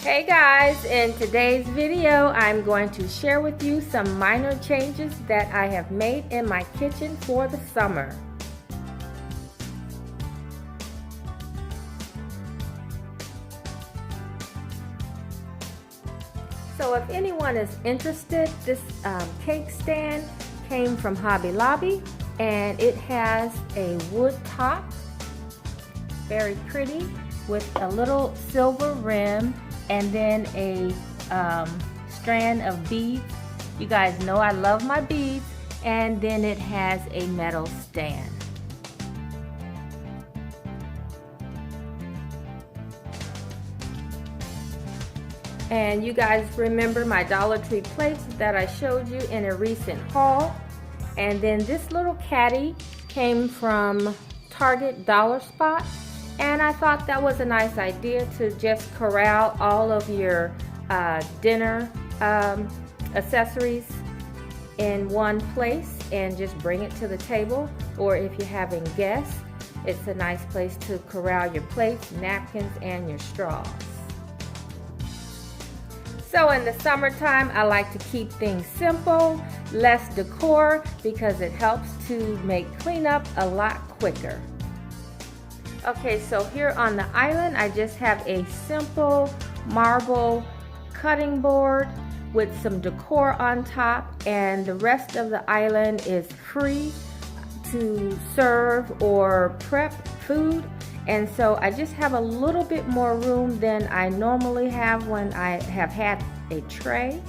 Hey guys, in today's video I'm going to share with you some minor changes that I have made in my kitchen for the summer. So if anyone is interested, this cake stand came from Hobby Lobby and it has a wood top, very pretty, with a little silver rim and then a strand of beads. You guys know I love my beads. And then it has a metal stand. And you guys remember my Dollar Tree plates that I showed you in a recent haul. And then this little caddy came from Target Dollar Spot. And I thought that was a nice idea to just corral all of your dinner accessories in one place and just bring it to the table. Or if you're having guests, it's a nice place to corral your plates, napkins, and your straws. So in the summertime, I like to keep things simple, less decor, because it helps to make cleanup a lot quicker. Okay, so here on the island, I just have a simple marble cutting board with some decor on top, and the rest of the island is free to serve or prep food. And so I just have a little bit more room than I normally have when I have had a tray.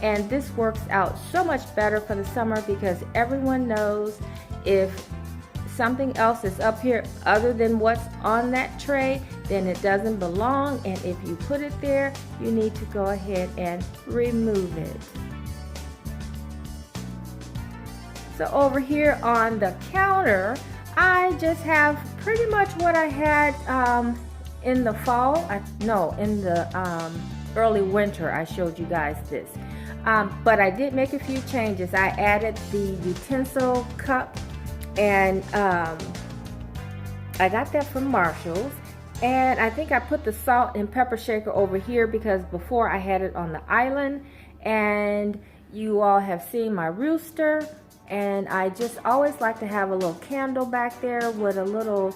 And this works out so much better for the summer because everyone knows if something else is up here other than what's on that tray, then it doesn't belong, and if you put it there, you need to go ahead and remove it. So over here on the counter, I just have pretty much what I had in the fall. In the early winter I showed you guys this. But I did make a few changes. I added the utensil cup, and I got that from Marshall's, and I think I put the salt and pepper shaker over here because before I had it on the island. And you all have seen my rooster, and I just always like to have a little candle back there with a little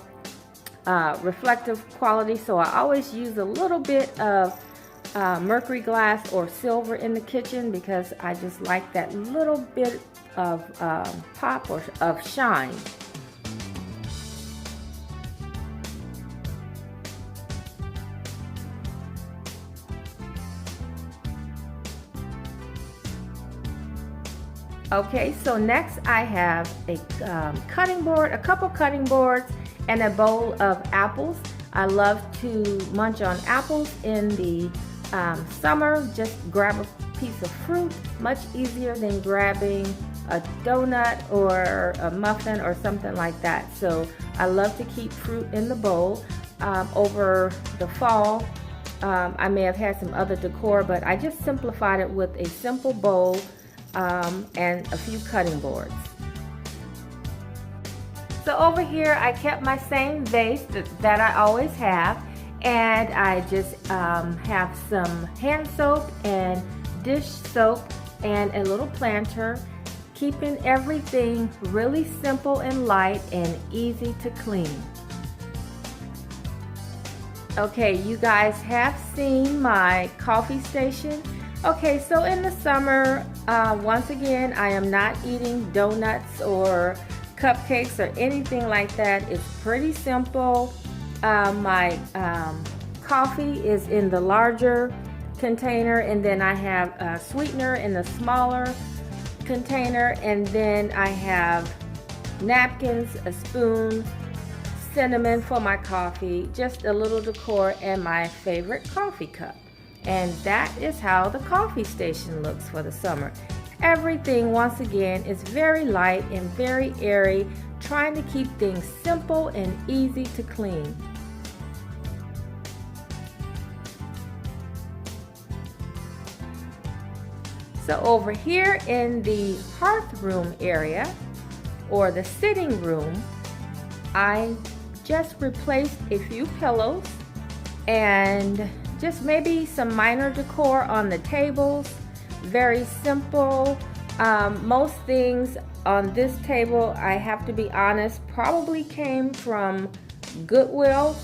reflective quality, so I always use a little bit of mercury glass or silver in the kitchen because I just like that little bit of pop or of shine. Okay, so next I have a cutting board, a couple cutting boards, and a bowl of apples. I love to munch on apples in the summer. Just grab a piece of fruit, much easier than grabbing a donut or a muffin or something like that. So I love to keep fruit in the bowl. Over the fall, I may have had some other decor, but I just simplified it with a simple bowl and a few cutting boards. So over here I kept my same vase that I always have, and I just have some hand soap and dish soap and a little planter, keeping everything really simple and light and easy to clean. Okay, you guys have seen my coffee station. Okay, so in the summer, once again, I am not eating donuts or cupcakes or anything like that. It's pretty simple. My coffee is in the larger container, and then I have a sweetener in the smaller container, and then I have napkins, a spoon, cinnamon for my coffee, just a little decor, and my favorite coffee cup. And that is how the coffee station looks for the summer. Everything, once again, is very light and very airy, trying to keep things simple and easy to clean. So over here in the hearth room area, or the sitting room, I just replaced a few pillows and just maybe some minor decor on the tables. Very simple. Most things on this table, I have to be honest, probably came from Goodwill.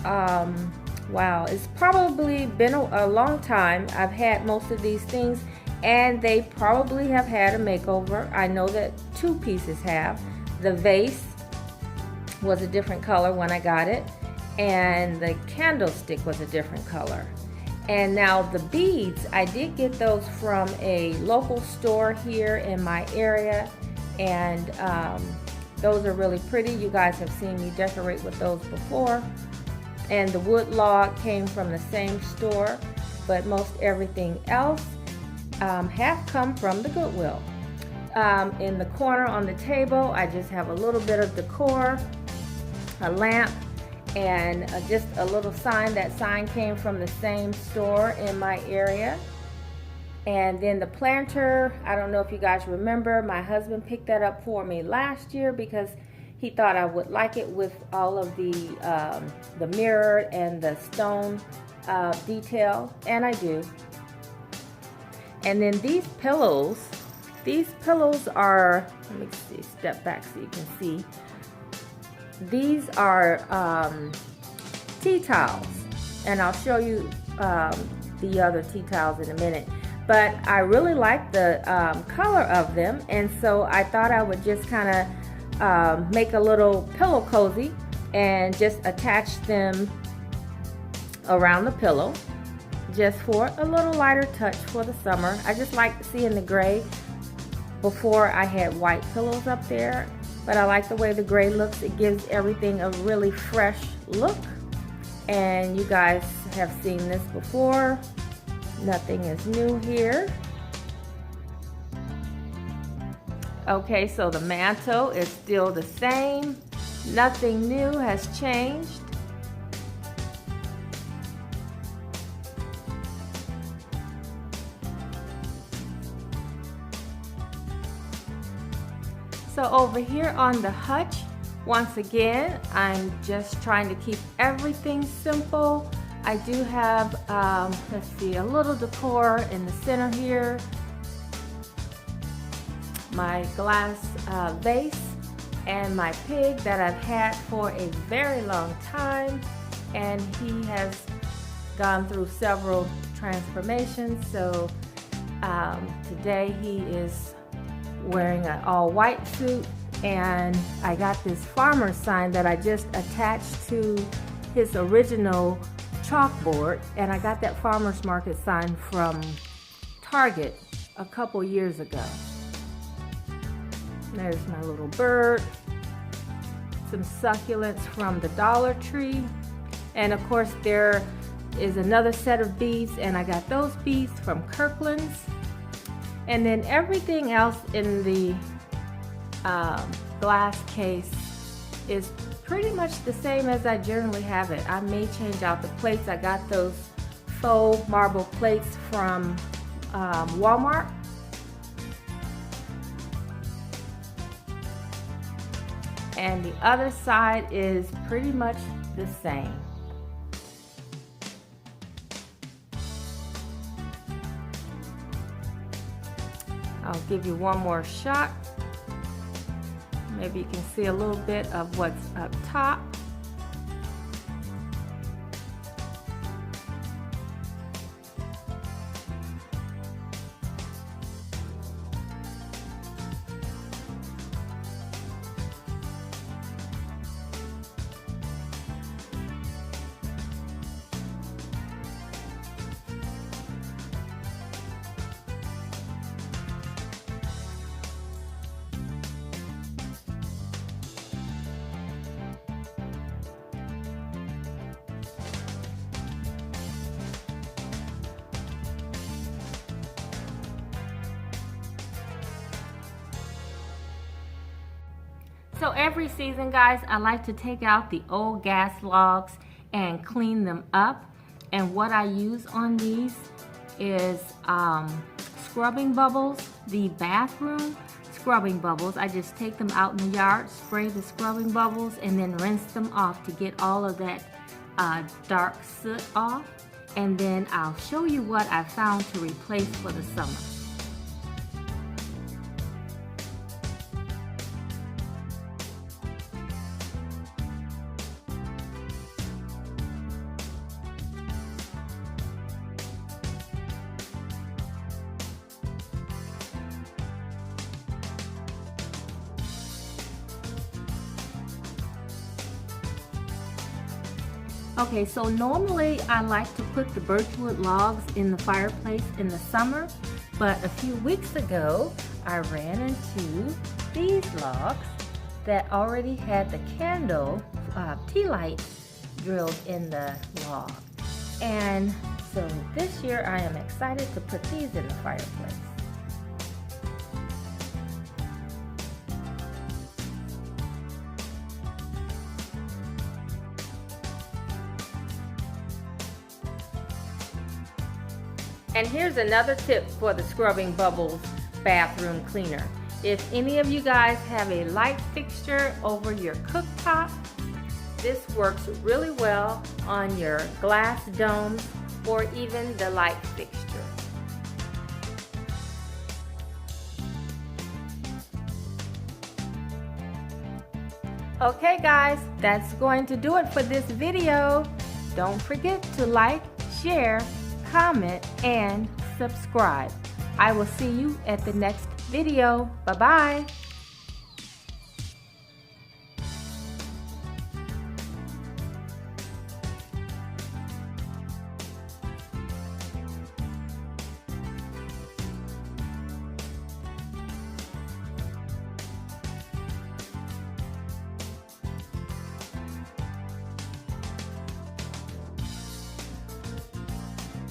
Wow, it's probably been a long time I've had most of these things, and they probably have had a makeover. I know that two pieces have. The vase was a different color when I got it, and the candlestick was a different color. And now the beads, I did get those from a local store here in my area, and those are really pretty. You guys have seen me decorate with those before. And the wood log came from the same store, but most everything else have come from the Goodwill. In the corner on the table, I just have a little bit of decor, a lamp, and just a little sign. That sign came from the same store in my area. And then the planter, I don't know if you guys remember, my husband picked that up for me last year because he thought I would like it with all of the mirror and the stone detail, and I do. And then these pillows are, let me see, step back so you can see. These are tea towels, and I'll show you the other tea towels in a minute. But I really like the color of them, and so I thought I would just kind of make a little pillow cozy and just attach them around the pillow, just for a little lighter touch for the summer. I just like seeing the gray. Before I had white pillows up there, but I like the way the gray looks. It gives everything a really fresh look, and you guys have seen this before. Nothing is new here. Okay, so the mantle is still the same. Nothing new has changed. So over here on the hutch, once again, I'm just trying to keep everything simple. I do have, let's see, a little decor in the center here. My glass vase and my pig that I've had for a very long time, and he has gone through several transformations. So today he is wearing an all white suit, and I got this farmer's sign that I just attached to his original chalkboard, and I got that farmer's market sign from Target a couple years ago. There's my little bird, some succulents from the Dollar Tree, and of course there is another set of beads, and I got those beads from Kirkland's. And then everything else in the glass case is pretty much the same as I generally have it. I may change out the plates. I got those faux marble plates from Walmart. And the other side is pretty much the same. I'll give you one more shot. Maybe you can see a little bit of what's up top. So every season, guys, I like to take out the old gas logs and clean them up. And what I use on these is scrubbing bubbles, the bathroom scrubbing bubbles. I just take them out in the yard, spray the scrubbing bubbles, and then rinse them off to get all of that dark soot off. and then I'll show you what I found to replace for the summer. Okay, so normally I like to put the birchwood logs in the fireplace in the summer, but a few weeks ago I ran into these logs that already had the candle tea light drilled in the log. And so this year I am excited to put these in the fireplace. And here's another tip for the Scrubbing Bubbles bathroom cleaner. If any of you guys have a light fixture over your cooktop, this works really well on your glass domes or even the light fixture. Okay guys, that's going to do it for this video. Don't forget to like, share, comment, and subscribe. I will see you at the next video. Bye-bye.